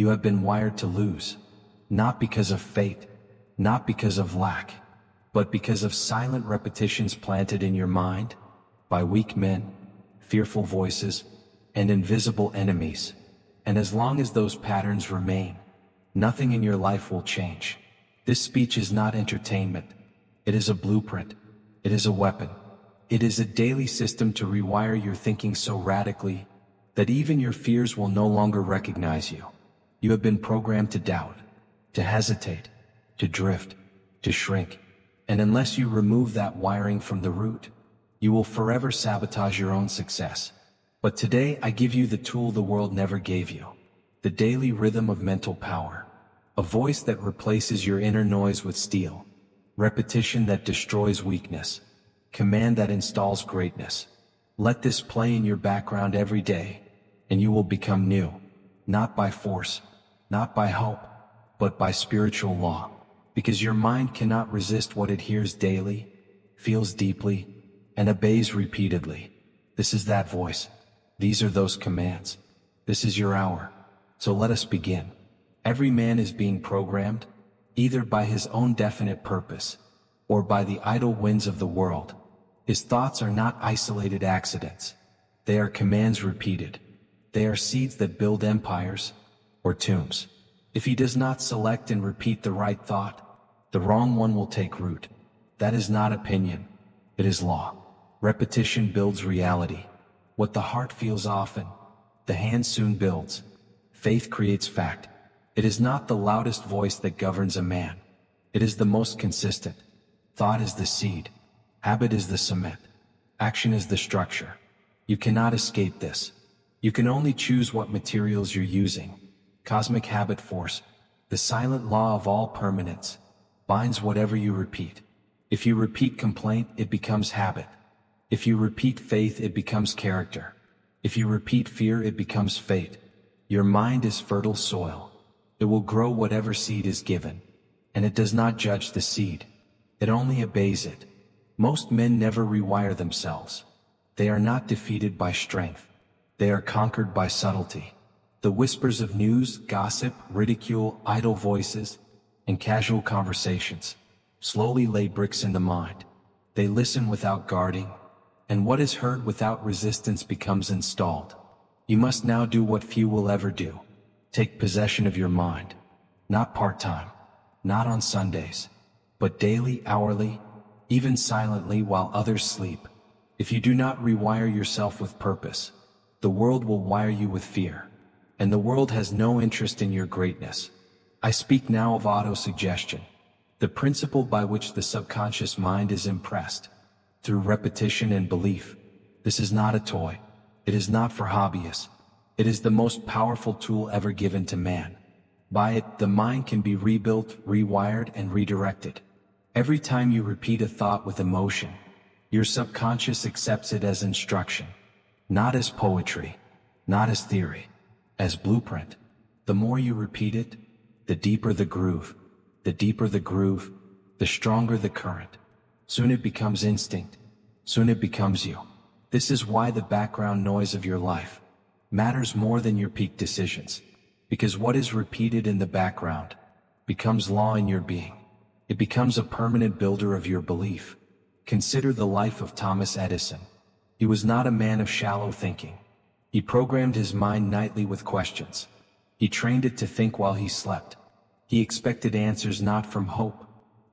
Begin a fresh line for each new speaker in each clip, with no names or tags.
You have been wired to lose, not because of fate, not because of lack, but because of silent repetitions planted in your mind by weak men, fearful voices, and invisible enemies. And as long as those patterns remain, nothing in your life will change. This speech is not entertainment. It is a blueprint. It is a weapon. It is a daily system to rewire your thinking so radically that even your fears will no longer recognize you. You have been programmed to doubt, to hesitate, to drift, to shrink. And unless you remove that wiring from the root, you will forever sabotage your own success. But today I give you the tool the world never gave you. The daily rhythm of mental power. A voice that replaces your inner noise with steel. Repetition that destroys weakness. Command that installs greatness. Let this play in your background every day, and you will become new. Not by force, not by hope, but by spiritual law. Because your mind cannot resist what it hears daily, feels deeply, and obeys repeatedly. This is that voice. These are those commands. This is your hour. So let us begin. Every man is being programmed, either by his own definite purpose, or by the idle winds of the world. His thoughts are not isolated accidents. They are commands repeated. They are seeds that build empires, or tombs. If he does not select and repeat the right thought, the wrong one will take root. That is not opinion. It is law. Repetition builds reality. What the heart feels often, the hand soon builds. Faith creates fact. It is not the loudest voice that governs a man. It is the most consistent. Thought is the seed. Habit is the cement. Action is the structure. You cannot escape this. You can only choose what materials you're using. Cosmic habit force, the silent law of all permanence, binds whatever you repeat. If you repeat complaint, it becomes habit. If you repeat faith, it becomes character. If you repeat fear, it becomes fate. Your mind is fertile soil. It will grow whatever seed is given. And it does not judge the seed. It only obeys it. Most men never rewire themselves. They are not defeated by strength. They are conquered by subtlety. The whispers of news, gossip, ridicule, idle voices, and casual conversations slowly lay bricks in the mind. They listen without guarding, and what is heard without resistance becomes installed. You must now do what few will ever do. Take possession of your mind. Not part-time, not on Sundays, but daily, hourly, even silently while others sleep. If you do not rewire yourself with purpose, the world will wire you with fear. And the world has no interest in your greatness. I speak now of autosuggestion, the principle by which the subconscious mind is impressed, through repetition and belief. This is not a toy. It is not for hobbyists. It is the most powerful tool ever given to man. By it, the mind can be rebuilt, rewired, and redirected. Every time you repeat a thought with emotion, your subconscious accepts it as instruction, not as poetry, not as theory, as blueprint. The more you repeat it, the deeper the groove. The deeper the groove, the stronger the current. Soon it becomes instinct. Soon it becomes you. This is why the background noise of your life matters more than your peak decisions. Because what is repeated in the background becomes law in your being. It becomes a permanent builder of your belief. Consider the life of Thomas Edison. He was not a man of shallow thinking. He programmed his mind nightly with questions. He trained it to think while he slept. He expected answers not from hope,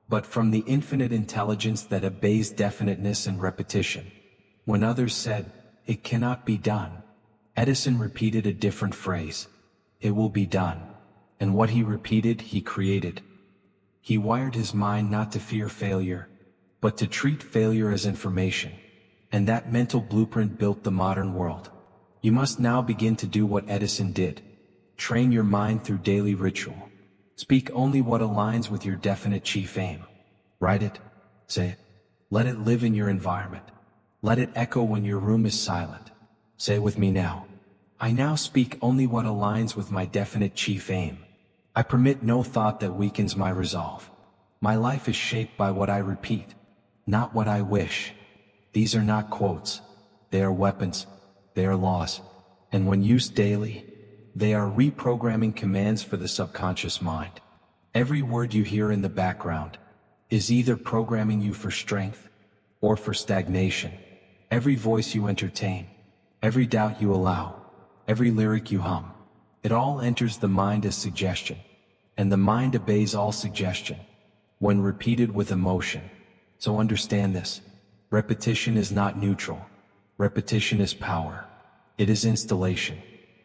but from the infinite intelligence that obeys definiteness and repetition. When others said, "It cannot be done," Edison repeated a different phrase. "It will be done." And what he repeated, he created. He wired his mind not to fear failure, but to treat failure as information. And that mental blueprint built the modern world. You must now begin to do what Edison did. Train your mind through daily ritual. Speak only what aligns with your definite chief aim. Write it. Say it. Let it live in your environment. Let it echo when your room is silent. Say with me now. I now speak only what aligns with my definite chief aim. I permit no thought that weakens my resolve. My life is shaped by what I repeat, not what I wish. These are not quotes. They are weapons. They are laws. And when used daily, They are reprogramming commands for the subconscious mind. Every word you hear in the background is either programming you for strength or for stagnation. Every voice you entertain, every doubt you allow, every lyric you hum, it all enters the mind as suggestion, and the mind obeys all suggestion when repeated with emotion. So understand this: repetition is not neutral. Repetition is power. It is installation.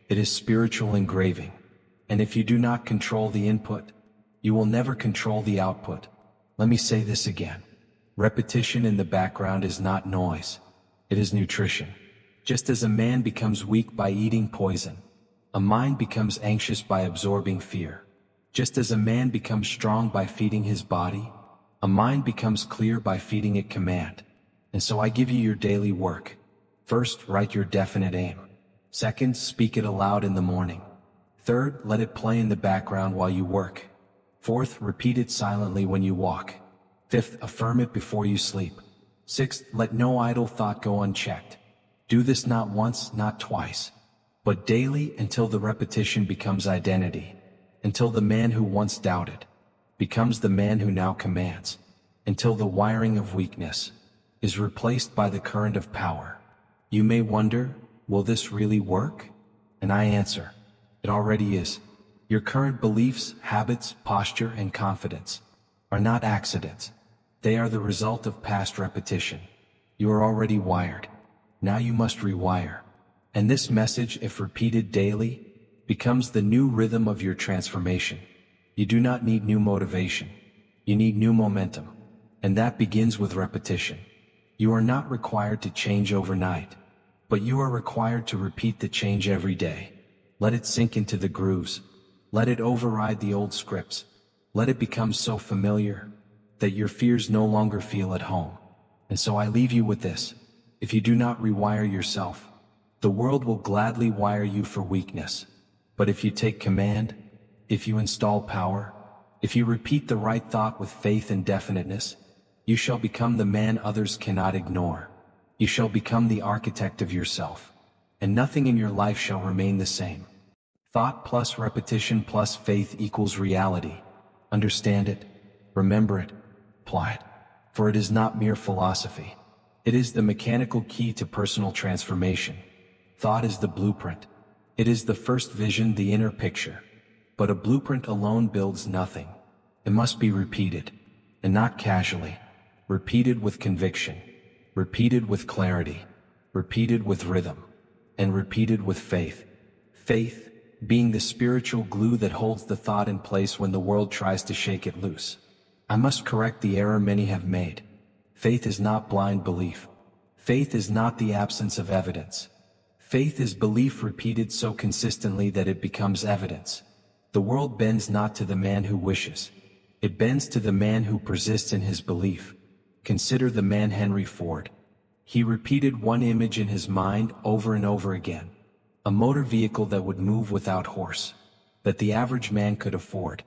It is spiritual engraving. And if you do not control the input, you will never control the output. Let me say this again. Repetition in the background is not noise. It is nutrition. Just as a man becomes weak by eating poison, a mind becomes anxious by absorbing fear. Just as a man becomes strong by feeding his body, a mind becomes clear by feeding it command. And so I give you your daily work. First, write your definite aim. Second, speak it aloud in the morning. Third, let it play in the background while you work. Fourth, repeat it silently when you walk. Fifth, affirm it before you sleep. Sixth, let no idle thought go unchecked. Do this not once, not twice, but daily until the repetition becomes identity, until the man who once doubted becomes the man who now commands, until the wiring of weakness is replaced by the current of power. You may wonder, will this really work? And I answer, it already is. Your current beliefs, habits, posture, and confidence are not accidents. They are the result of past repetition. You are already wired. Now you must rewire. And this message, if repeated daily, becomes the new rhythm of your transformation. You do not need new motivation. You need new momentum. And that begins with repetition. You are not required to change overnight, but you are required to repeat the change every day. Let it sink into the grooves. Let it override the old scripts. Let it become so familiar that your fears no longer feel at home. And so I leave you with this. If you do not rewire yourself, the world will gladly wire you for weakness. But if you take command, if you install power, if you repeat the right thought with faith and definiteness, you shall become the man others cannot ignore. You shall become the architect of yourself, and nothing in your life shall remain the same. Thought plus repetition plus faith equals reality. Understand it, remember it, apply it, for it is not mere philosophy. It is the mechanical key to personal transformation. Thought is the blueprint. It is the first vision, the inner picture. But a blueprint alone builds nothing. It must be repeated, and not casually. Repeated with conviction, repeated with clarity, repeated with rhythm, and repeated with faith. Faith being the spiritual glue that holds the thought in place when the world tries to shake it loose. I must correct the error many have made. Faith is not blind belief. Faith is not the absence of evidence. Faith is belief repeated so consistently that it becomes evidence. The world bends not to the man who wishes. It bends to the man who persists in his belief. Consider the man Henry Ford. He repeated one image in his mind over and over again. A motor vehicle that would move without horse, that the average man could afford,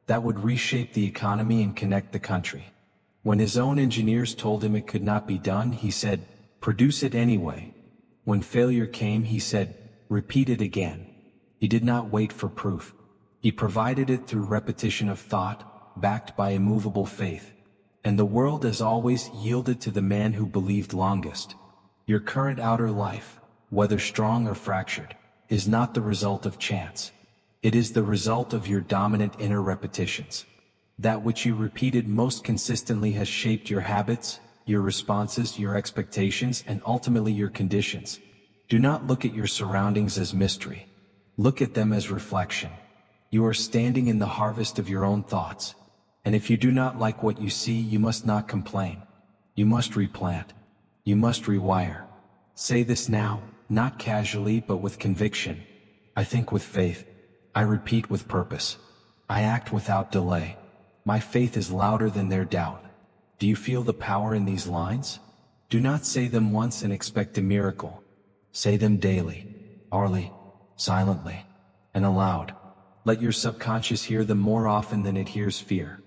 that would reshape the economy and connect the country. When his own engineers told him it could not be done, he said, "Produce it anyway." When failure came, he said, "Repeat it again." He did not wait for proof. He provided it through repetition of thought, backed by immovable faith. And the world as always yielded to the man who believed longest. Your current outer life, whether strong or fractured, is not the result of chance. It is the result of your dominant inner repetitions. That which you repeated most consistently has shaped your habits, your responses, your expectations, and ultimately your conditions. Do not look at your surroundings as mystery. Look at them as reflection. You are standing in the harvest of your own thoughts. And if you do not like what you see, you must not complain. You must replant. You must rewire. Say this now, not casually but with conviction. I think with faith. I repeat with purpose. I act without delay. My faith is louder than their doubt. Do you feel the power in these lines? Do not say them once and expect a miracle. Say them daily, hourly, silently, and aloud. Let your subconscious hear them more often than it hears fear.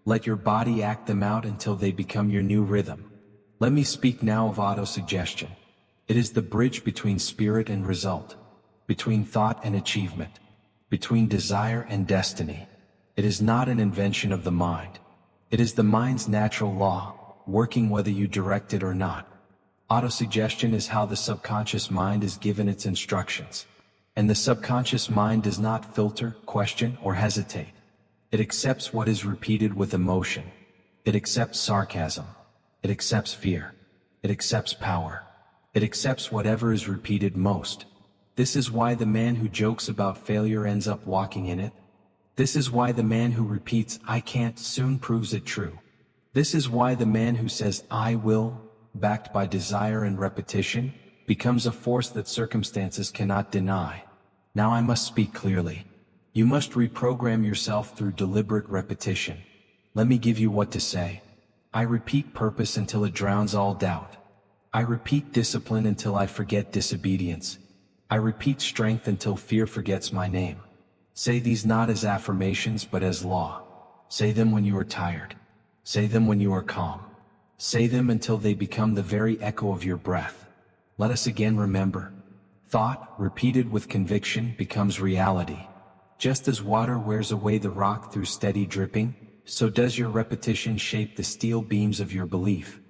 Let your body act them out until they become your new rhythm. Let me speak now of autosuggestion. It is the bridge between spirit and result, between thought and achievement. between desire and destiny. It is not an invention of the mind. It is the mind's natural law, working whether you direct it or not. Autosuggestion is how the subconscious mind is given its instructions. And the subconscious mind does not filter, question, or hesitate. It accepts what is repeated with emotion. It accepts sarcasm. It accepts fear. It accepts power. It accepts whatever is repeated most. This is why the man who jokes about failure ends up walking in it. This is why the man who repeats "I can't" soon proves it true. This is why the man who says "I will," backed by desire and repetition, becomes a force that circumstances cannot deny. Now I must speak clearly. You must reprogram yourself through deliberate repetition. Let me give you what to say. I repeat purpose until it drowns all doubt. I repeat discipline until I forget disobedience. I repeat strength until fear forgets my name. Say these not as affirmations but as law. Say them when you are tired. Say them when you are calm. Say them until they become the very echo of your breath. Let us again remember. Thought, repeated with conviction, becomes reality. Just as water wears away the rock through steady dripping, so does your repetition shape the steel beams of your belief.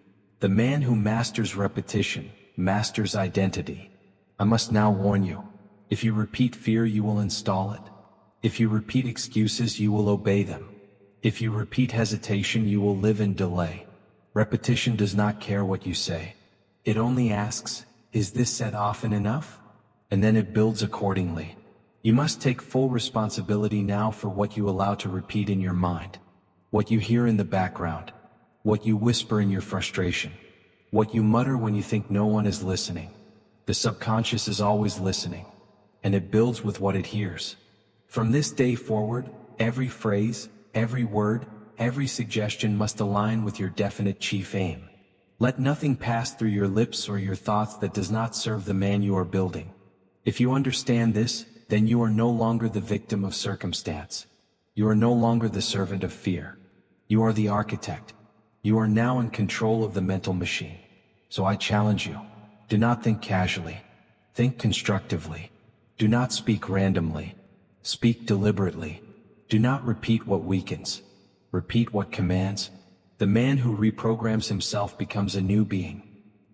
The man who masters repetition, masters identity. I must now warn you. If you repeat fear, you will install it. If you repeat excuses, you will obey them. If you repeat hesitation, you will live in delay. Repetition does not care what you say. It only asks, is this said often enough? And then it builds accordingly. You must take full responsibility now for what you allow to repeat in your mind. What you hear in the background. What you whisper in your frustration. What you mutter when you think no one is listening. The subconscious is always listening, and it builds with what it hears. From this day forward, every phrase, every word, every suggestion must align with your definite chief aim. Let nothing pass through your lips or your thoughts that does not serve the man you are building. If you understand this, then you are no longer the victim of circumstance. You are no longer the servant of fear. You are the architect. You are now in control of the mental machine. So I challenge you. Do not think casually. Think constructively. Do not speak randomly. Speak deliberately. Do not repeat what weakens. Repeat what commands. The man who reprograms himself becomes a new being.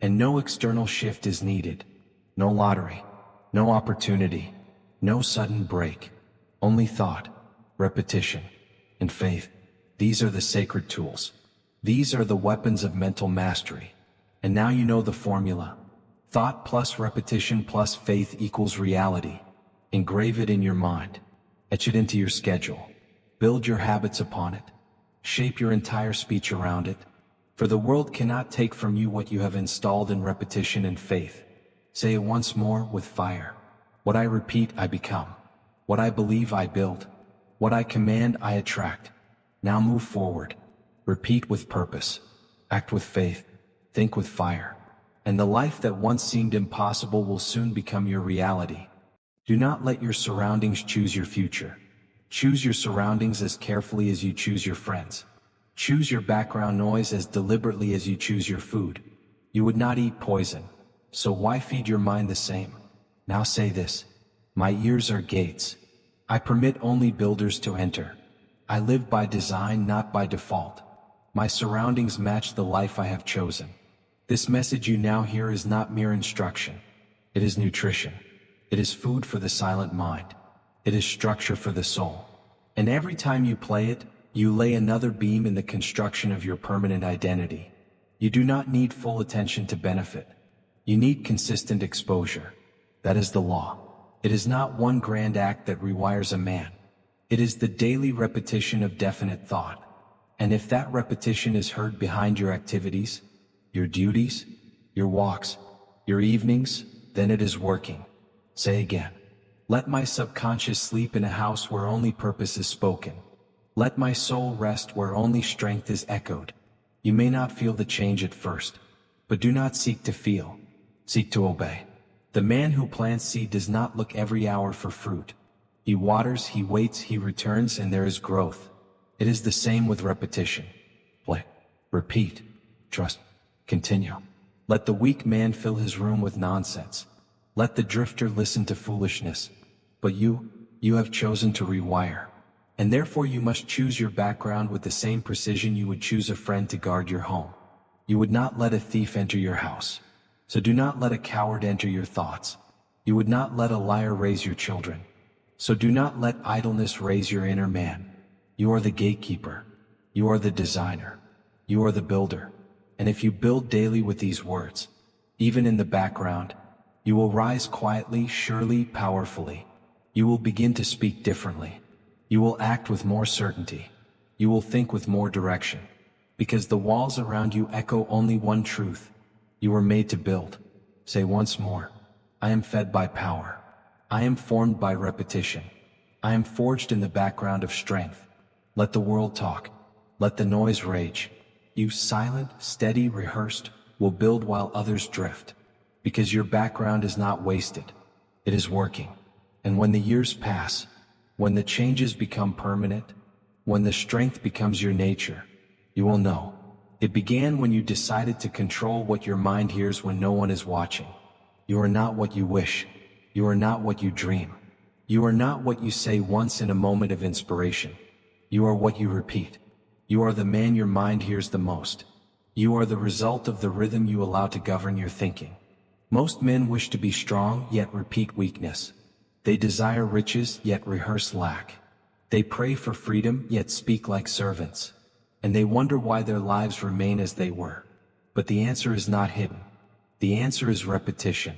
And no external shift is needed. No lottery. No opportunity. No sudden break. Only thought, repetition, and faith. These are the sacred tools. These are the weapons of mental mastery. And now you know the formula. Thought plus repetition plus faith equals reality. Engrave it in your mind. Etch it into your schedule. Build your habits upon it. Shape your entire speech around it. For the world cannot take from you what you have installed in repetition and faith. Say it once more with fire. What I repeat, I become. What I believe, I build. What I command, I attract. Now move forward. Repeat with purpose. Act with faith. Think with fire. And the life that once seemed impossible will soon become your reality. Do not let your surroundings choose your future. Choose your surroundings as carefully as you choose your friends. Choose your background noise as deliberately as you choose your food. You would not eat poison, so why feed your mind the same? Now say this. My ears are gates. I permit only builders to enter. I live by design, not by default. My surroundings match the life I have chosen. This message you now hear is not mere instruction. It is nutrition. It is food for the silent mind. It is structure for the soul. And every time you play it, you lay another beam in the construction of your permanent identity. You do not need full attention to benefit. You need consistent exposure. That is the law. It is not one grand act that rewires a man. It is the daily repetition of definite thought. And if that repetition is heard behind your activities, your duties, your walks, your evenings, then it is working. Say again. Let my subconscious sleep in a house where only purpose is spoken. Let my soul rest where only strength is echoed. You may not feel the change at first, but do not seek to feel. Seek to obey. The man who plants seed does not look every hour for fruit. He waters, he waits, he returns, and there is growth. It is the same with repetition. Play. Repeat. Trust. Continue. Let the weak man fill his room with nonsense. Let the drifter listen to foolishness. But you, You have chosen to rewire. And therefore you must choose your background with the same precision you would choose a friend to guard your home. You would not let a thief enter your house. So do not let a coward enter your thoughts. You would not let a liar raise your children. So do not let idleness raise your inner man. You are the gatekeeper. You are the designer. You are the builder. And if you build daily with these words, even in the background, you will rise quietly, surely, powerfully. You will begin to speak differently. You will act with more certainty. You will think with more direction. Because the walls around you echo only one truth. You were made to build. Say once more, I am fed by power. I am formed by repetition. I am forged in the background of strength. Let the world talk. Let the noise rage. You, silent, steady, rehearsed, will build while others drift. Because your background is not wasted. It is working. And when the years pass, when the changes become permanent, when the strength becomes your nature, you will know. It began when you decided to control what your mind hears when no one is watching. You are not what you wish. You are not what you dream. You are not what you say once in a moment of inspiration. You are what you repeat. You are the man your mind hears the most. You are the result of the rhythm you allow to govern your thinking. Most men wish to be strong, yet repeat weakness. They desire riches, yet rehearse lack. They pray for freedom, yet speak like servants. And they wonder why their lives remain as they were. But the answer is not hidden. The answer is repetition.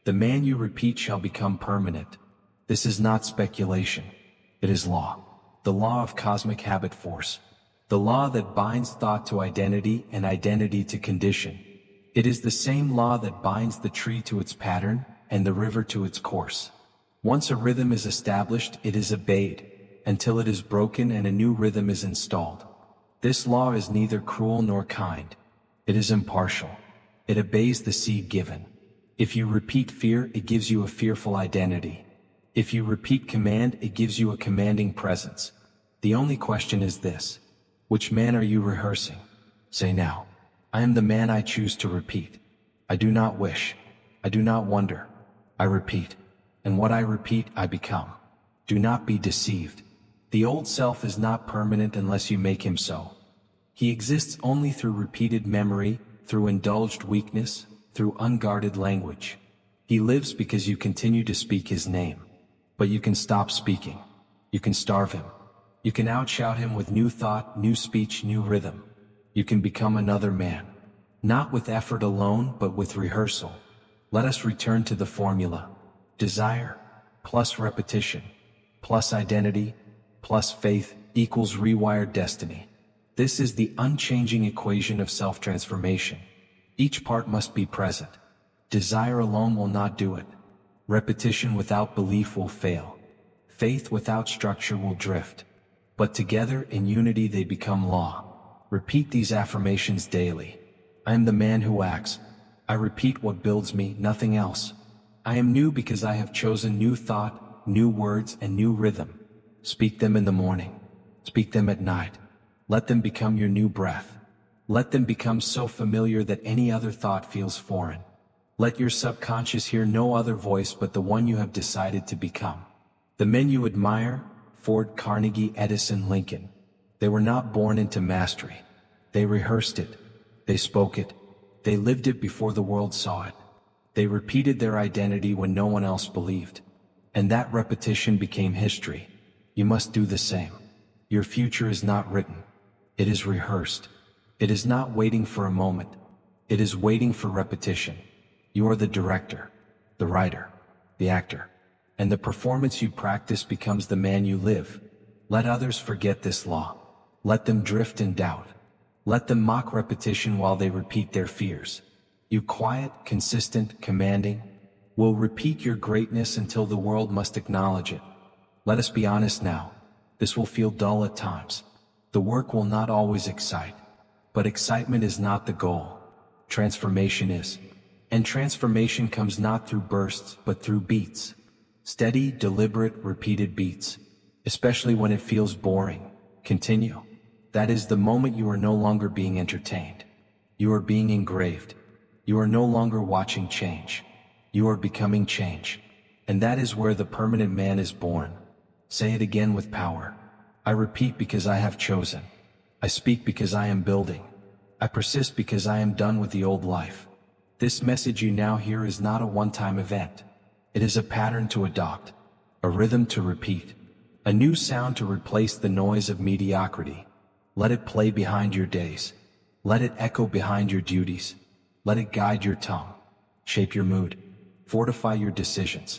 The man you repeat shall become permanent. This is not speculation. It is law. The law of cosmic habit force. The law that binds thought to identity and identity to condition. It is the same law that binds the tree to its pattern and the river to its course. Once a rhythm is established, it is obeyed, until it is broken and a new rhythm is installed. This law is neither cruel nor kind. It is impartial. It obeys the seed given. If you repeat fear, it gives you a fearful identity. If you repeat command, it gives you a commanding presence. The only question is this: which man are you rehearsing? Say now, I am the man I choose to repeat. I do not wish. I do not wonder. I repeat. And what I repeat, I become. Do not be deceived. The old self is not permanent unless you make him so. He exists only through repeated memory, through indulged weakness, through unguarded language. He lives because you continue to speak his name. But you can stop speaking. You can starve him. You can outshout him with new thought, new speech, new rhythm. You can become another man. Not with effort alone, but with rehearsal. Let us return to the formula. Desire, plus repetition, plus identity, plus faith, equals rewired destiny. This is the unchanging equation of self-transformation. Each part must be present. Desire alone will not do it. Repetition without belief will fail. Faith without structure will drift. But together, in unity, they become law. Repeat these affirmations daily. I am the man who acts. I repeat what builds me, nothing else. I am new because I have chosen new thought, new words, and new rhythm. Speak them in the morning. Speak them at night. Let them become your new breath. Let them become so familiar that any other thought feels foreign. Let your subconscious hear no other voice but the one you have decided to become. The men you admire, Ford, Carnegie, Edison, Lincoln, they were not born into mastery. They rehearsed it. They spoke it. They lived it before the world saw it. They repeated their identity when no one else believed. And that repetition became history. You must do the same. Your future is not written. It is rehearsed. It is not waiting for a moment. It is waiting for repetition. You are the director, the writer, the actor. And the performance you practice becomes the man you live. Let others forget this law. Let them drift in doubt. Let them mock repetition while they repeat their fears. You quiet, consistent, commanding, will repeat your greatness until the world must acknowledge it. Let us be honest now. This will feel dull at times. The work will not always excite. But excitement is not the goal. Transformation is. And transformation comes not through bursts, but through beats. Steady, deliberate, repeated beats. Especially when it feels boring. Continue. That is the moment you are no longer being entertained. You are being engraved. You are no longer watching change. You are becoming change. And that is where the permanent man is born. Say it again with power. I repeat because I have chosen. I speak because I am building. I persist because I am done with the old life. This message you now hear is not a one-time event. It is a pattern to adopt, a rhythm to repeat, a new sound to replace the noise of mediocrity. Let it play behind your days. Let it echo behind your duties. Let it guide your tongue, shape your mood, fortify your decisions.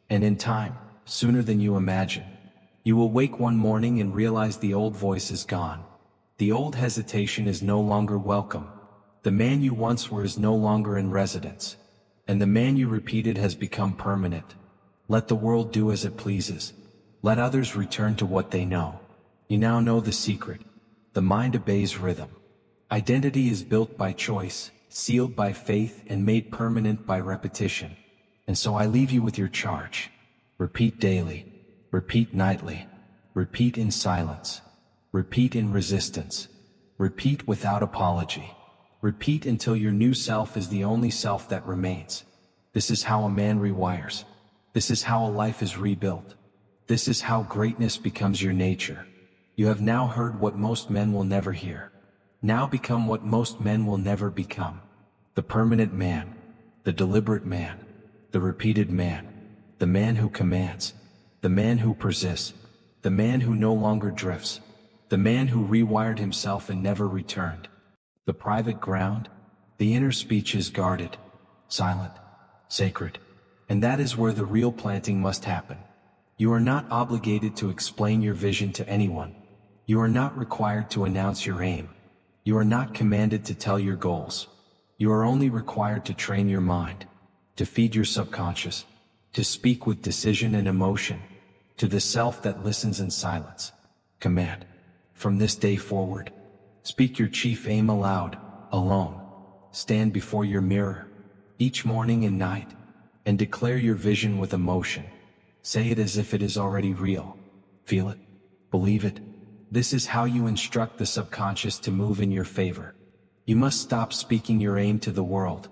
And in time, sooner than you imagine, you will wake one morning and realize the old voice is gone. The old hesitation is no longer welcome. The man you once were is no longer in residence. And the man you repeated has become permanent. Let the world do as it pleases. Let others return to what they know. You now know the secret. The mind obeys rhythm. Identity is built by choice, sealed by faith, and made permanent by repetition. And so I leave you with your charge. Repeat daily. Repeat nightly. Repeat in silence. Repeat in resistance. Repeat without apology. Repeat until your new self is the only self that remains. This is how a man rewires. This is how a life is rebuilt. This is how greatness becomes your nature. You have now heard what most men will never hear. Now become what most men will never become. The permanent man, the deliberate man, the repeated man, the man who commands, the man who persists, the man who no longer drifts, the man who rewired himself and never returned. The private ground, the inner speech is guarded, silent, sacred, and that is where the real planting must happen. You are not obligated to explain your vision to anyone. You are not required to announce your aim. You are not commanded to tell your goals. You are only required to train your mind, to feed your subconscious, to speak with decision and emotion, to the self that listens in silence. Command. From this day forward, speak your chief aim aloud, alone. Stand before your mirror, each morning and night, and declare your vision with emotion. Say it as if it is already real. Feel it. Believe it. This is how you instruct the subconscious to move in your favor. You must stop speaking your aim to the world.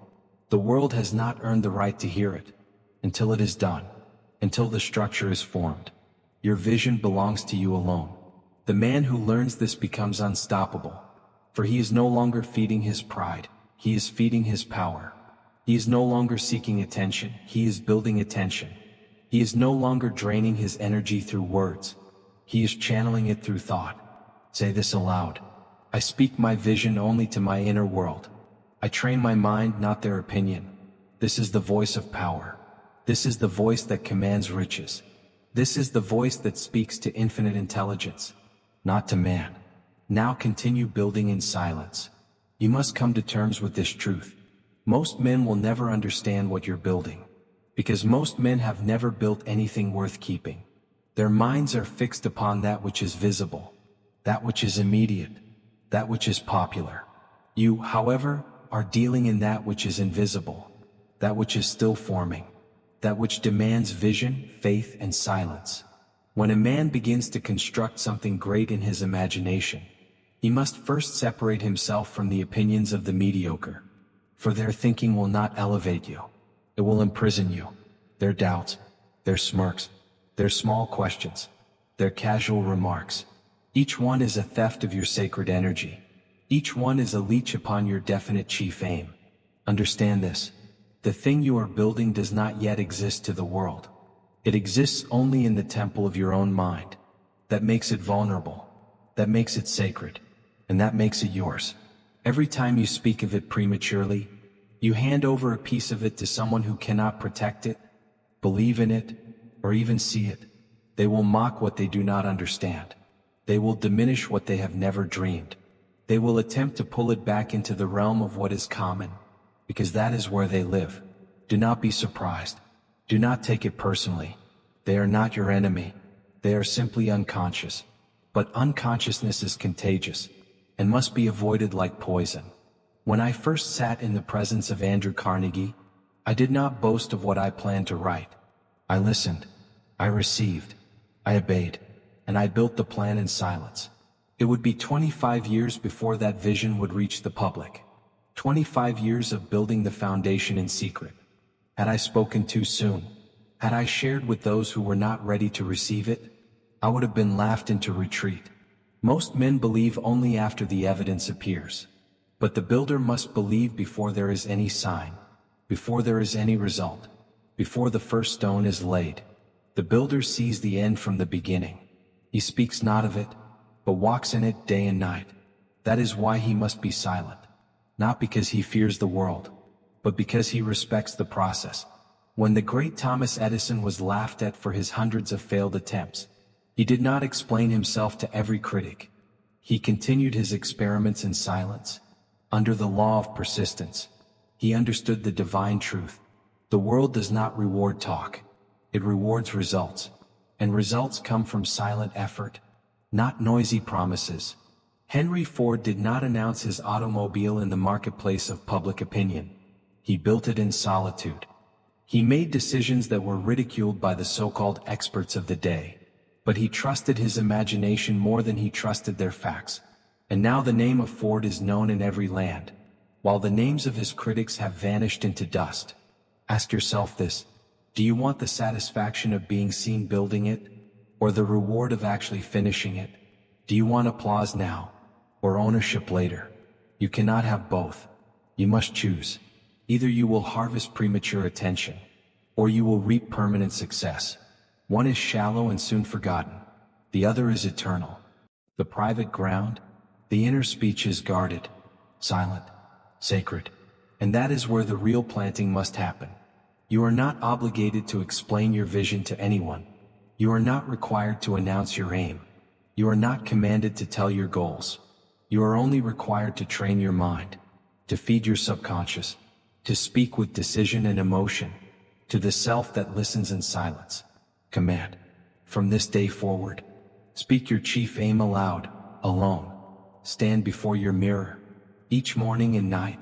The world has not earned the right to hear it. Until it is done. Until the structure is formed. Your vision belongs to you alone. The man who learns this becomes unstoppable. For he is no longer feeding his pride. He is feeding his power. He is no longer seeking attention. He is building attention. He is no longer draining his energy through words. He is channeling it through thought. Say this aloud. I speak my vision only to my inner world. I train my mind, not their opinion. This is the voice of power. This is the voice that commands riches. This is the voice that speaks to infinite intelligence, not to man. Now continue building in silence. You must come to terms with this truth. Most men will never understand what you're building, because most men have never built anything worth keeping. Their minds are fixed upon that which is visible, that which is immediate, that which is popular. You, however, are dealing in that which is invisible, that which is still forming, that which demands vision, faith, and silence. When a man begins to construct something great in his imagination, he must first separate himself from the opinions of the mediocre, for their thinking will not elevate you. It will imprison you. Their doubts, their smirks, their small questions, their casual remarks. Each one is a theft of your sacred energy. Each one is a leech upon your definite chief aim. Understand this. The thing you are building does not yet exist to the world. It exists only in the temple of your own mind. That makes it vulnerable. That makes it sacred. And that makes it yours. Every time you speak of it prematurely, you hand over a piece of it to someone who cannot protect it, believe in it, or even see it. They will mock what they do not understand. They will diminish what they have never dreamed. They will attempt to pull it back into the realm of what is common, because that is where they live. Do not be surprised. Do not take it personally. They are not your enemy. They are simply unconscious. But unconsciousness is contagious and must be avoided like poison. When I first sat in the presence of Andrew Carnegie, I did not boast of what I planned to write. I listened. I received. I obeyed. And I built the plan in silence. It would be 25 years before that vision would reach the public. 25 years of building the foundation in secret. Had I spoken too soon? Had I shared with those who were not ready to receive it? I would have been laughed into retreat. Most men believe only after the evidence appears. But the builder must believe before there is any sign, before there is any result, before the first stone is laid. The builder sees the end from the beginning. He speaks not of it, but walks in it day and night. That is why he must be silent, not because he fears the world, but because he respects the process. When the great Thomas Edison was laughed at for his hundreds of failed attempts, he did not explain himself to every critic. He continued his experiments in silence, under the law of persistence. He understood the divine truth. The world does not reward talk. It rewards results. And results come from silent effort, not noisy promises. Henry Ford did not announce his automobile in the marketplace of public opinion. He built it in solitude. He made decisions that were ridiculed by the so-called experts of the day. But he trusted his imagination more than he trusted their facts. And now the name of Ford is known in every land, while the names of his critics have vanished into dust. Ask yourself this: do you want the satisfaction of being seen building it, or the reward of actually finishing it? Do you want applause now, or ownership later? You cannot have both. You must choose. Either you will harvest premature attention, or you will reap permanent success. One is shallow and soon forgotten. The other is eternal. The private ground, the inner speech is guarded, silent, sacred. And that is where the real planting must happen. You are not obligated to explain your vision to anyone. You are not required to announce your aim. You are not commanded to tell your goals. You are only required to train your mind, to feed your subconscious, to speak with decision and emotion, to the self that listens in silence. Command. From this day forward, speak your chief aim aloud, alone. Stand before your mirror, each morning and night,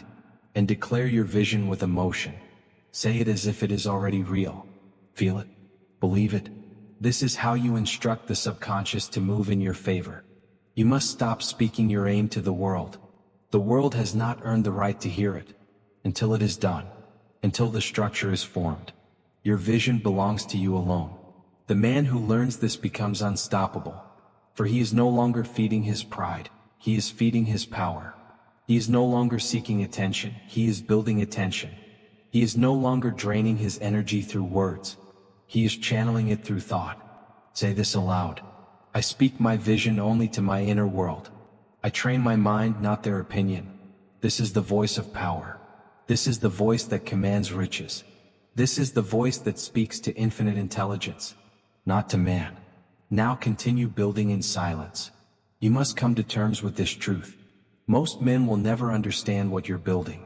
and declare your vision with emotion. Say it as if it is already real. Feel it. Believe it. This is how you instruct the subconscious to move in your favor. You must stop speaking your aim to the world. The world has not earned the right to hear it. Until it is done. Until the structure is formed. Your vision belongs to you alone. The man who learns this becomes unstoppable. For he is no longer feeding his pride. He is feeding his power. He is no longer seeking attention. He is building attention. He is no longer draining his energy through words. He is channeling it through thought. Say this aloud. I speak my vision only to my inner world. I train my mind, not their opinion. This is the voice of power. This is the voice that commands riches. This is the voice that speaks to infinite intelligence, not to man. Now continue building in silence. You must come to terms with this truth. Most men will never understand what you're building,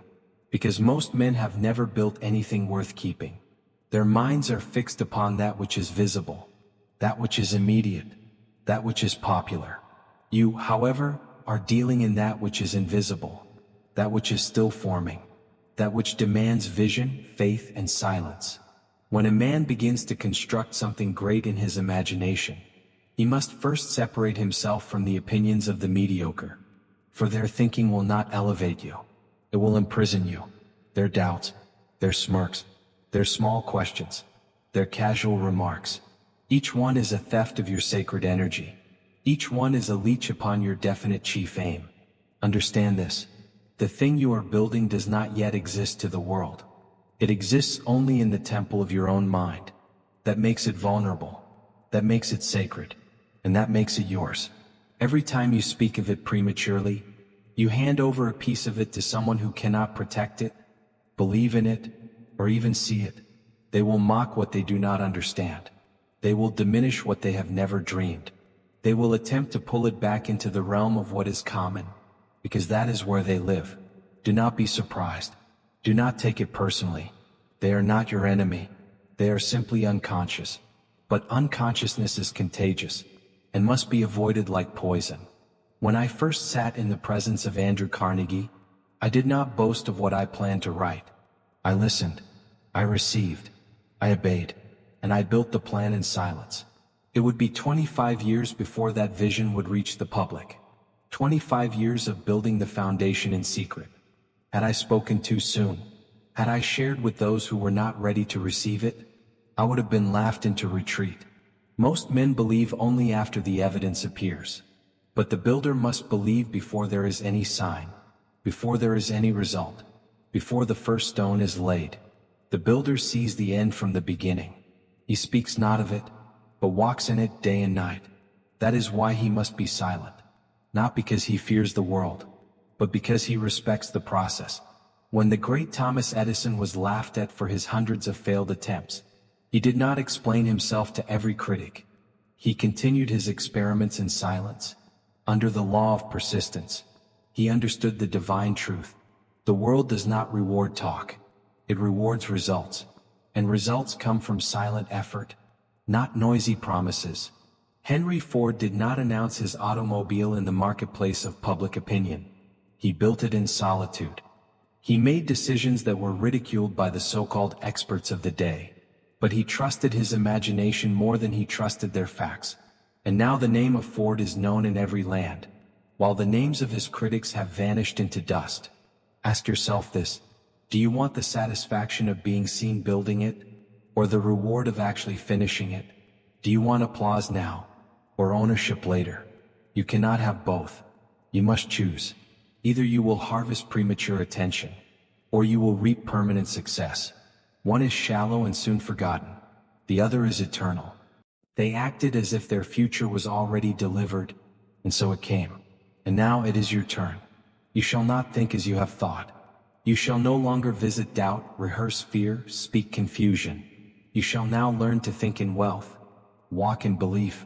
because most men have never built anything worth keeping. Their minds are fixed upon that which is visible, that which is immediate, that which is popular. You, however, are dealing in that which is invisible, that which is still forming, that which demands vision, faith, and silence. When a man begins to construct something great in his imagination, he must first separate himself from the opinions of the mediocre, for their thinking will not elevate you. It will imprison you. Their doubts, their smirks, their small questions, their casual remarks, each one is a theft of your sacred energy. Each one is a leech upon your definite chief aim. Understand this. The thing you are building does not yet exist to the world. It exists only in the temple of your own mind. That makes it vulnerable. That makes it sacred. And that makes it yours. Every time you speak of it prematurely, you hand over a piece of it to someone who cannot protect it, believe in it, or even see it. They will mock what they do not understand. They will diminish what they have never dreamed. They will attempt to pull it back into the realm of what is common, because that is where they live. Do not be surprised. Do not take it personally. They are not your enemy. They are simply unconscious. But unconsciousness is contagious, and must be avoided like poison. When I first sat in the presence of Andrew Carnegie, I did not boast of what I planned to write. I listened. I received. I obeyed. And I built the plan in silence. It would be 25 years before that vision would reach the public. 25 years of building the foundation in secret. Had I spoken too soon, had I shared with those who were not ready to receive it, I would have been laughed into retreat. Most men believe only after the evidence appears. But the builder must believe before there is any sign, before there is any result, before the first stone is laid. The builder sees the end from the beginning. He speaks not of it, but walks in it day and night. That is why he must be silent, not because he fears the world, but because he respects the process. When the great Thomas Edison was laughed at for his hundreds of failed attempts, he did not explain himself to every critic. He continued his experiments in silence, under the law of persistence. He understood the divine truth. The world does not reward talk. It rewards results. And results come from silent effort, not noisy promises. Henry Ford did not announce his automobile in the marketplace of public opinion. He built it in solitude. He made decisions that were ridiculed by the so-called experts of the day. But he trusted his imagination more than he trusted their facts. And now the name of Ford is known in every land, while the names of his critics have vanished into dust. Ask yourself this: do you want the satisfaction of being seen building it, or the reward of actually finishing it? Do you want applause now, or ownership later? You cannot have both. You must choose. Either you will harvest premature attention, or you will reap permanent success. One is shallow and soon forgotten. The other is eternal. They acted as if their future was already delivered, and so it came. And now it is your turn. You shall not think as you have thought. You shall no longer visit doubt, rehearse fear, speak confusion. You shall now learn to think in wealth, walk in belief,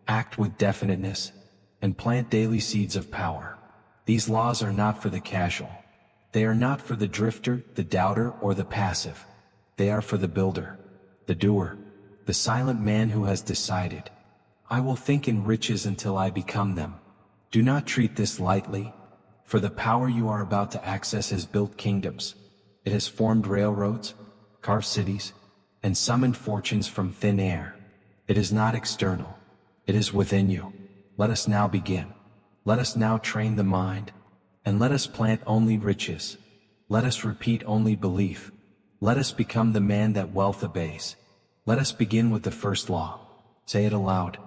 act with definiteness, and plant daily seeds of power. These laws are not for the casual. They are not for the drifter, the doubter, or the passive. They are for the builder, the doer, the silent man who has decided, I will think in riches until I become them. Do not treat this lightly, for the power you are about to access has built kingdoms. It has formed railroads, carved cities, and summoned fortunes from thin air. It is not external. It is within you. Let us now begin. Let us now train the mind, and let us plant only riches. Let us repeat only belief. Let us become the man that wealth obeys. Let us begin with the first law. Say it aloud.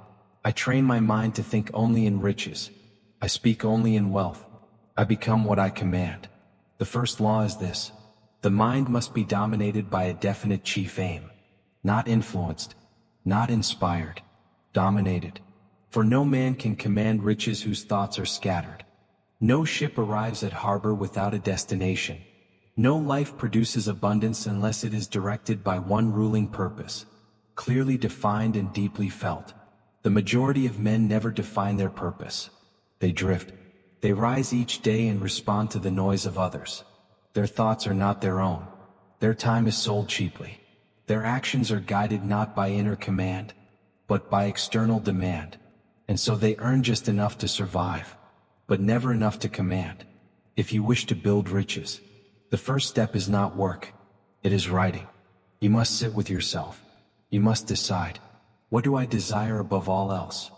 I train my mind to think only in riches. I speak only in wealth. I become what I command. The first law is this: the mind must be dominated by a definite chief aim. Not influenced, not inspired, dominated. For no man can command riches whose thoughts are scattered. No ship arrives at harbor without a destination. No life produces abundance unless it is directed by one ruling purpose, clearly defined and deeply felt. The majority of men never define their purpose. They drift. They rise each day and respond to the noise of others. Their thoughts are not their own. Their time is sold cheaply. Their actions are guided not by inner command, but by external demand. And so they earn just enough to survive, but never enough to command. If you wish to build riches, the first step is not work. It is writing. You must sit with yourself. You must decide, what do I desire above all else?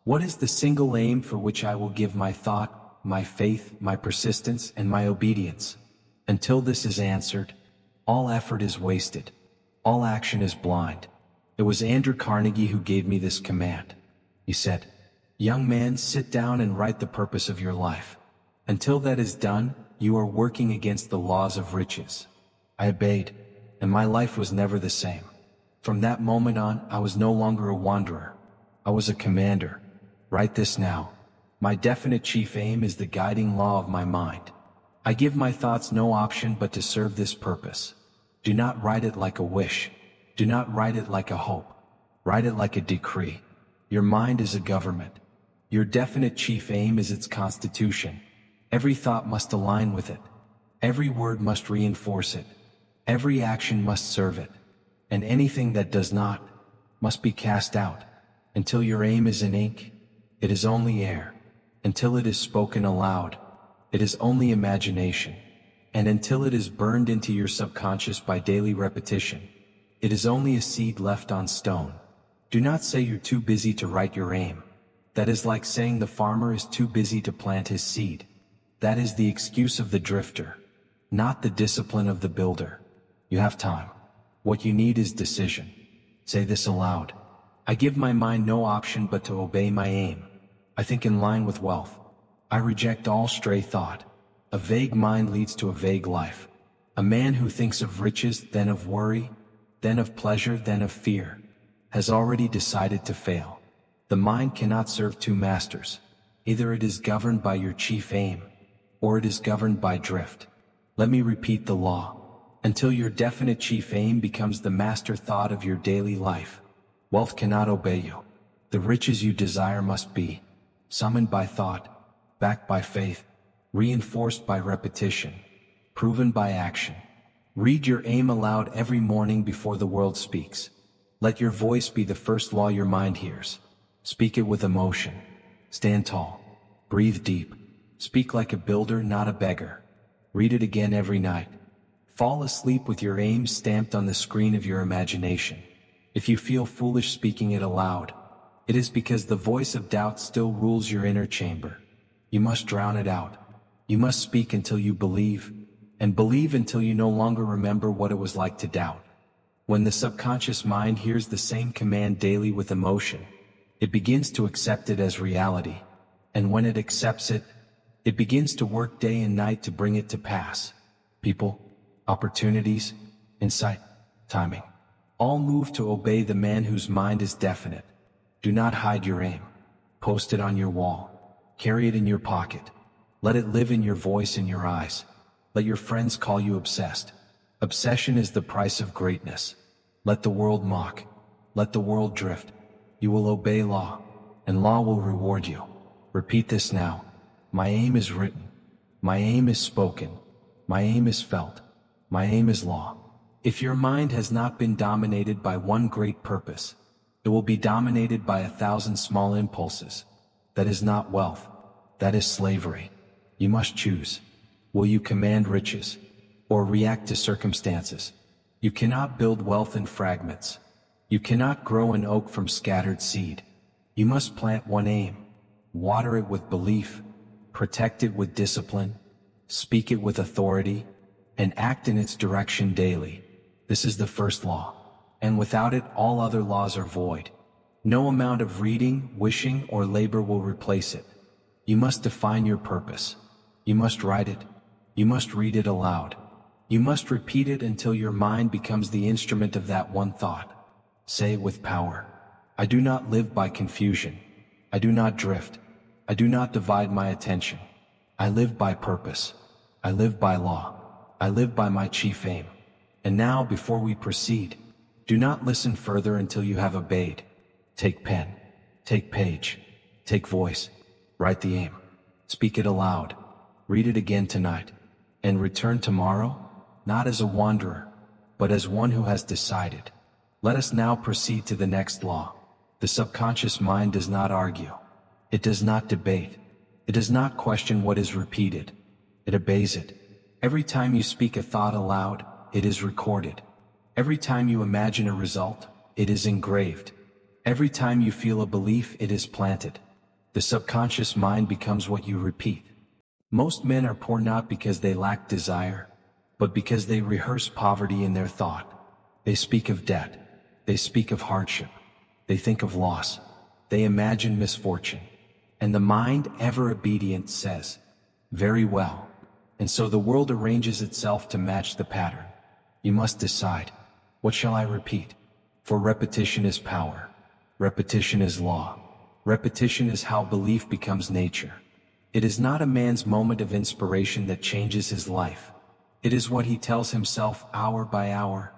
What is the single aim for which I will give my thought, my faith, my persistence, and my obedience? Until this is answered, all effort is wasted. All action is blind. It was Andrew Carnegie who gave me this command. He said, young man, sit down and write the purpose of your life. Until that is done, you are working against the laws of riches. I obeyed, and my life was never the same. From that moment on, I was no longer a wanderer. I was a commander. Write this now. My definite chief aim is the guiding law of my mind. I give my thoughts no option but to serve this purpose. Do not write it like a wish. Do not write it like a hope. Write it like a decree. Your mind is a government. Your definite chief aim is its constitution. Every thought must align with it. Every word must reinforce it. Every action must serve it. And anything that does not must be cast out. Until your aim is in ink, it is only air. Until it is spoken aloud, it is only imagination. And until it is burned into your subconscious by daily repetition, it is only a seed left on stone. Do not say you're too busy to write your aim. That is like saying the farmer is too busy to plant his seed. That is the excuse of the drifter, not the discipline of the builder. You have time. What you need is decision. Say this aloud. I give my mind no option but to obey my aim. I think in line with wealth. I reject all stray thought. A vague mind leads to a vague life. A man who thinks of riches, then of worry, then of pleasure, then of fear, has already decided to fail. The mind cannot serve two masters. Either it is governed by your chief aim, or it is governed by drift. Let me repeat the law. Until your definite chief aim becomes the master thought of your daily life, wealth cannot obey you. The riches you desire must be summoned by thought, backed by faith, reinforced by repetition, proven by action. Read your aim aloud every morning before the world speaks. Let your voice be the first law your mind hears. Speak it with emotion. Stand tall. Breathe deep. Speak like a builder, not a beggar. Read it again every night. Fall asleep with your aim stamped on the screen of your imagination. If you feel foolish speaking it aloud, it is because the voice of doubt still rules your inner chamber. You must drown it out. You must speak until you believe, and believe until you no longer remember what it was like to doubt. When the subconscious mind hears the same command daily with emotion, it begins to accept it as reality, and when it accepts it, it begins to work day and night to bring it to pass. People, opportunities, insight, timing, all move to obey the man whose mind is definite. Do not hide your aim. Post it on your wall. Carry it in your pocket. Let it live in your voice and your eyes. Let your friends call you obsessed. Obsession is the price of greatness. Let the world mock. Let the world drift. You will obey law, and law will reward you. Repeat this now. My aim is written. My aim is spoken. My aim is felt. My aim is law. If your mind has not been dominated by one great purpose, it will be dominated by 1,000 small impulses. That is not wealth. That is slavery. You must choose. Will you command riches, or react to circumstances? You cannot build wealth in fragments. You cannot grow an oak from scattered seed. You must plant one aim, water it with belief, protect it with discipline, speak it with authority, and act in its direction daily. This is the first law, and without it all other laws are void. No amount of reading, wishing, or labor will replace it. You must define your purpose. You must write it. You must read it aloud. You must repeat it until your mind becomes the instrument of that one thought. Say it with power. I do not live by confusion. I do not drift. I do not divide my attention. I live by purpose. I live by law. I live by my chief aim. And now, before we proceed, do not listen further until you have obeyed. Take pen. Take page. Take voice. Write the aim. Speak it aloud. Read it again tonight. And return tomorrow, not as a wanderer, but as one who has decided. Let us now proceed to the next law. The subconscious mind does not argue. It does not debate. It does not question what is repeated. It obeys it. Every time you speak a thought aloud, it is recorded. Every time you imagine a result, it is engraved. Every time you feel a belief, it is planted. The subconscious mind becomes what you repeat. Most men are poor not because they lack desire, but because they rehearse poverty in their thought. They speak of debt. They speak of hardship. They think of loss. They imagine misfortune. And the mind, ever obedient, says, "Very well." And so the world arranges itself to match the pattern. You must decide, what shall I repeat? For repetition is power. Repetition is law. Repetition is how belief becomes nature. It is not a man's moment of inspiration that changes his life. It is what he tells himself hour by hour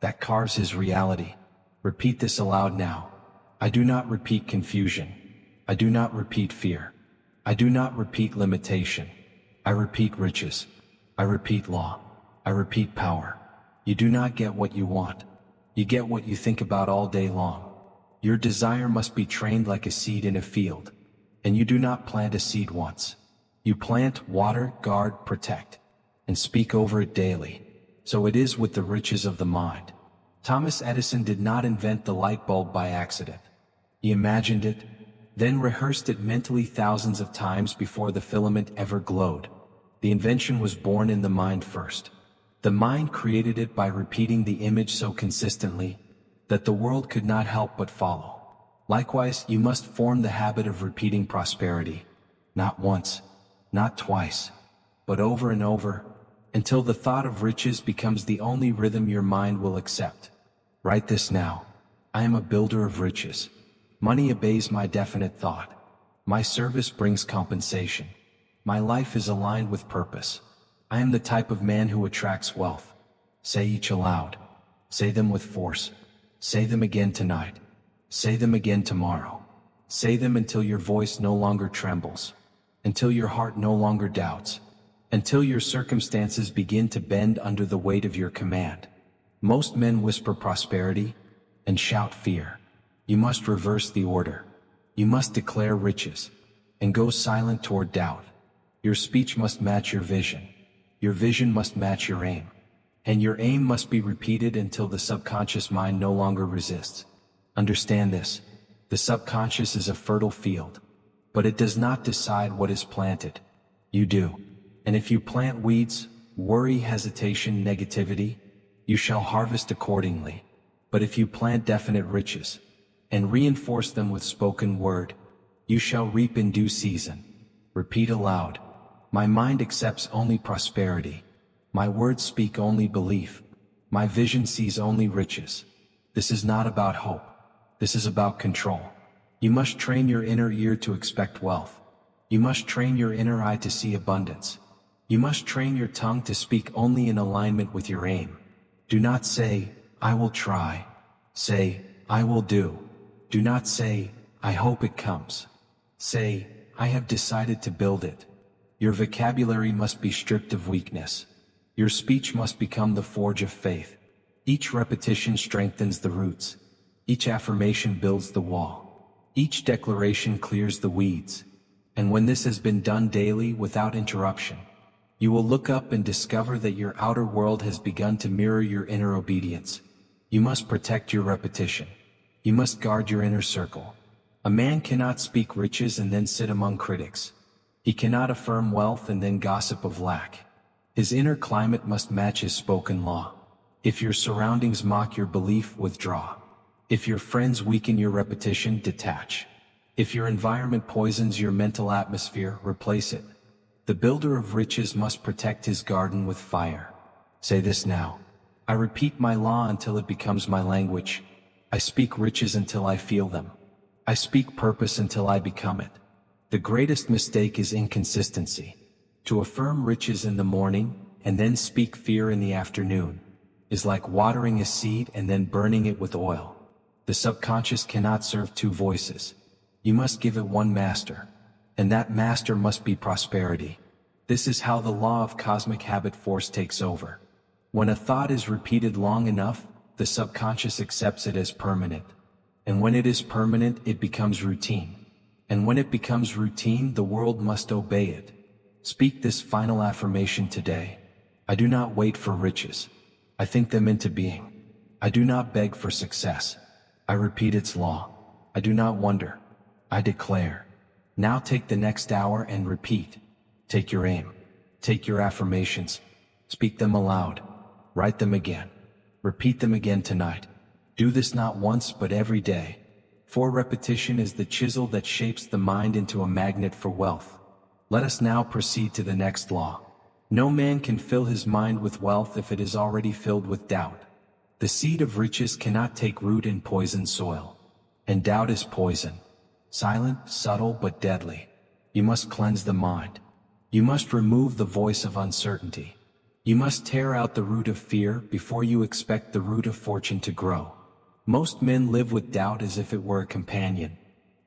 that carves his reality. Repeat this aloud now. I do not repeat confusion. I do not repeat fear. I do not repeat limitation. I repeat riches. I repeat law. I repeat power. You do not get what you want. You get what you think about all day long. Your desire must be trained like a seed in a field. And you do not plant a seed once. You plant, water, guard, protect, and speak over it daily. So it is with the riches of the mind. Thomas Edison did not invent the light bulb by accident. He imagined it, then rehearsed it mentally thousands of times before the filament ever glowed. The invention was born in the mind first. The mind created it by repeating the image so consistently that the world could not help but follow. Likewise, you must form the habit of repeating prosperity, not once, not twice, but over and over, until the thought of riches becomes the only rhythm your mind will accept. Write this now. I am a builder of riches. Money obeys my definite thought. My service brings compensation. My life is aligned with purpose. I am the type of man who attracts wealth. Say each aloud. Say them with force. Say them again tonight. Say them again tomorrow. Say them until your voice no longer trembles, until your heart no longer doubts, until your circumstances begin to bend under the weight of your command. Most men whisper prosperity and shout fear. You must reverse the order. You must declare riches and go silent toward doubt. Your speech must match your vision. Your vision must match your aim. And your aim must be repeated until the subconscious mind no longer resists. Understand this. The subconscious is a fertile field, but it does not decide what is planted. You do. And if you plant weeds, worry, hesitation, negativity, you shall harvest accordingly. But if you plant definite riches and reinforce them with spoken word, you shall reap in due season. Repeat aloud. My mind accepts only prosperity. My words speak only belief. My vision sees only riches. This is not about hope. This is about control. You must train your inner ear to expect wealth. You must train your inner eye to see abundance. You must train your tongue to speak only in alignment with your aim. Do not say, I will try. Say, I will do. Do not say, I hope it comes. Say, I have decided to build it. Your vocabulary must be stripped of weakness. Your speech must become the forge of faith. Each repetition strengthens the roots. Each affirmation builds the wall. Each declaration clears the weeds. And when this has been done daily without interruption, you will look up and discover that your outer world has begun to mirror your inner obedience. You must protect your repetition. You must guard your inner circle. A man cannot speak riches and then sit among critics. He cannot affirm wealth and then gossip of lack. His inner climate must match his spoken law. If your surroundings mock your belief, withdraw. If your friends weaken your repetition, detach. If your environment poisons your mental atmosphere, replace it. The builder of riches must protect his garden with fire. Say this now. I repeat my law until it becomes my language. I speak riches until I feel them. I speak purpose until I become it. The greatest mistake is inconsistency. To affirm riches in the morning and then speak fear in the afternoon is like watering a seed and then burning it with oil. The subconscious cannot serve two voices. You must give it one master, and that master must be prosperity. This is how the law of cosmic habit force takes over. When a thought is repeated long enough, the subconscious accepts it as permanent. And when it is permanent, it becomes routine. And when it becomes routine, the world must obey it. Speak this final affirmation today. I do not wait for riches. I think them into being. I do not beg for success. I repeat its law. I do not wonder. I declare. Now take the next hour and repeat. Take your aim. Take your affirmations. Speak them aloud. Write them again. Repeat them again tonight. Do this not once but every day. For repetition is the chisel that shapes the mind into a magnet for wealth. Let us now proceed to the next law. No man can fill his mind with wealth if it is already filled with doubt. The seed of riches cannot take root in poisoned soil. And doubt is poison. Silent, subtle, but deadly. You must cleanse the mind. You must remove the voice of uncertainty. You must tear out the root of fear before you expect the root of fortune to grow. Most men live with doubt as if it were a companion.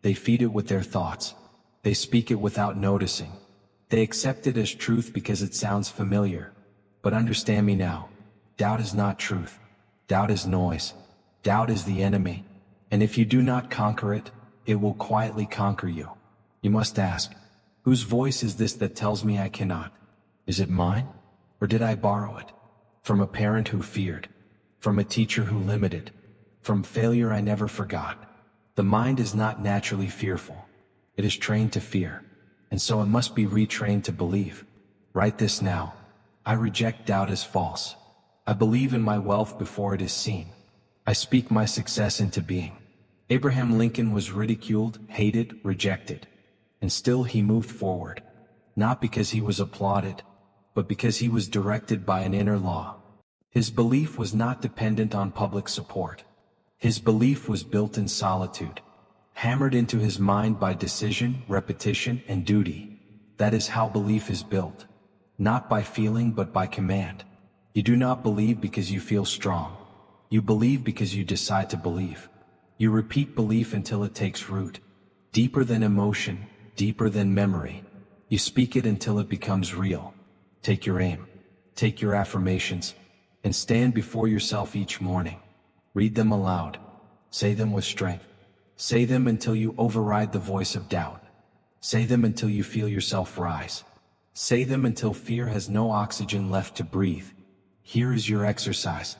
They feed it with their thoughts. They speak it without noticing. They accept it as truth because it sounds familiar. But understand me now. Doubt is not truth. Doubt is noise. Doubt is the enemy. And if you do not conquer it, it will quietly conquer you. You must ask, whose voice is this that tells me I cannot? Is it mine? Or did I borrow it? From a parent who feared. From a teacher who limited. From failure I never forgot. The mind is not naturally fearful. It is trained to fear. And so it must be retrained to believe. Write this now. I reject doubt as false. I believe in my wealth before it is seen. I speak my success into being. Abraham Lincoln was ridiculed, hated, rejected. And still he moved forward. Not because he was applauded, but because he was directed by an inner law. His belief was not dependent on public support. His belief was built in solitude, hammered into his mind by decision, repetition, and duty. That is how belief is built. Not by feeling but by command. You do not believe because you feel strong. You believe because you decide to believe. You repeat belief until it takes root. Deeper than emotion, deeper than memory. You speak it until it becomes real. Take your aim. Take your affirmations. And stand before yourself each morning. Read them aloud. Say them with strength. Say them until you override the voice of doubt. Say them until you feel yourself rise. Say them until fear has no oxygen left to breathe. Here is your exercise.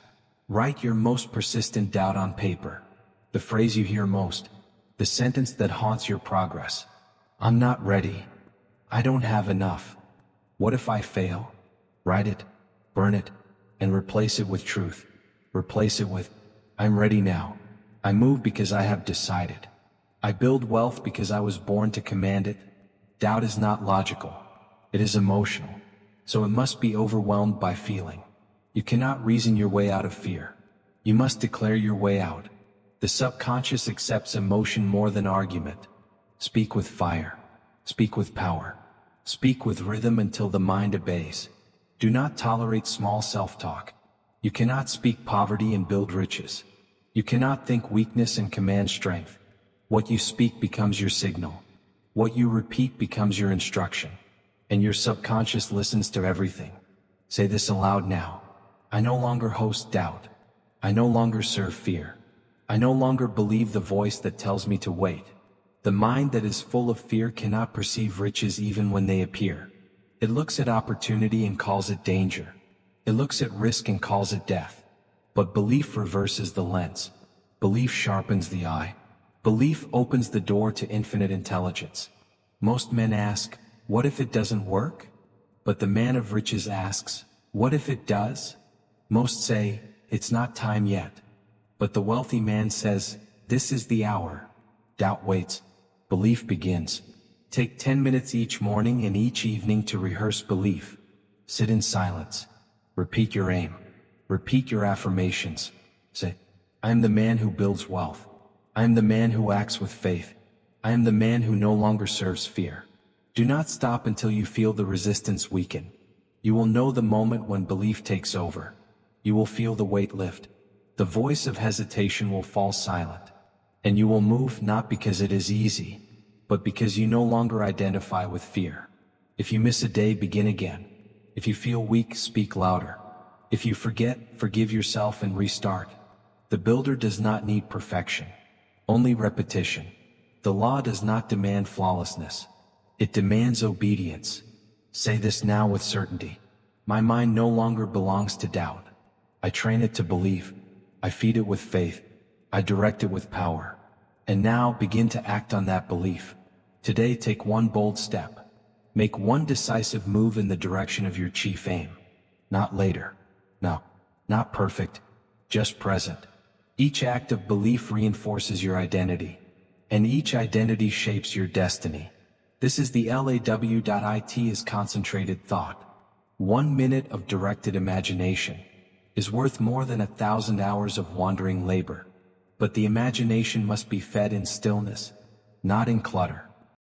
Write your most persistent doubt on paper. The phrase you hear most. The sentence that haunts your progress. I'm not ready. I don't have enough. What if I fail? Write it. Burn it. And replace it with truth. Replace it with, I'm ready now. I move because I have decided. I build wealth because I was born to command it. Doubt is not logical. It is emotional. So it must be overwhelmed by feeling. You cannot reason your way out of fear. You must declare your way out. The subconscious accepts emotion more than argument. Speak with fire. Speak with power. Speak with rhythm until the mind obeys. Do not tolerate small self-talk. You cannot speak poverty and build riches. You cannot think weakness and command strength. What you speak becomes your signal. What you repeat becomes your instruction. And your subconscious listens to everything. Say this aloud now. I no longer host doubt. I no longer serve fear. I no longer believe the voice that tells me to wait. The mind that is full of fear cannot perceive riches even when they appear. It looks at opportunity and calls it danger. It looks at risk and calls it death. But belief reverses the lens. Belief sharpens the eye. Belief opens the door to infinite intelligence. Most men ask, what if it doesn't work? But the man of riches asks, what if it does? Most say, it's not time yet. But the wealthy man says, this is the hour. Doubt waits. Belief begins. Take 10 minutes each morning and each evening to rehearse belief. Sit in silence. Repeat your aim. Repeat your affirmations. Say, I am the man who builds wealth. I am the man who acts with faith. I am the man who no longer serves fear. Do not stop until you feel the resistance weaken. You will know the moment when belief takes over. You will feel the weight lift. The voice of hesitation will fall silent. And you will move not because it is easy, but because you no longer identify with fear. If you miss a day, begin again. If you feel weak, speak louder. If you forget, forgive yourself and restart. The builder does not need perfection, only repetition. The law does not demand flawlessness. It demands obedience. Say this now with certainty. My mind no longer belongs to doubt. I train it to believe. I feed it with faith. I direct it with power. And now begin to act on that belief. Today take one bold step. Make one decisive move in the direction of your chief aim. Not later. No, not perfect. Just present. Each act of belief reinforces your identity. And each identity shapes your destiny. This is the LAW.IT is concentrated thought. 1 minute of directed imagination is worth more than 1,000 hours of wandering labor. But the imagination must be fed in stillness, not in clutter.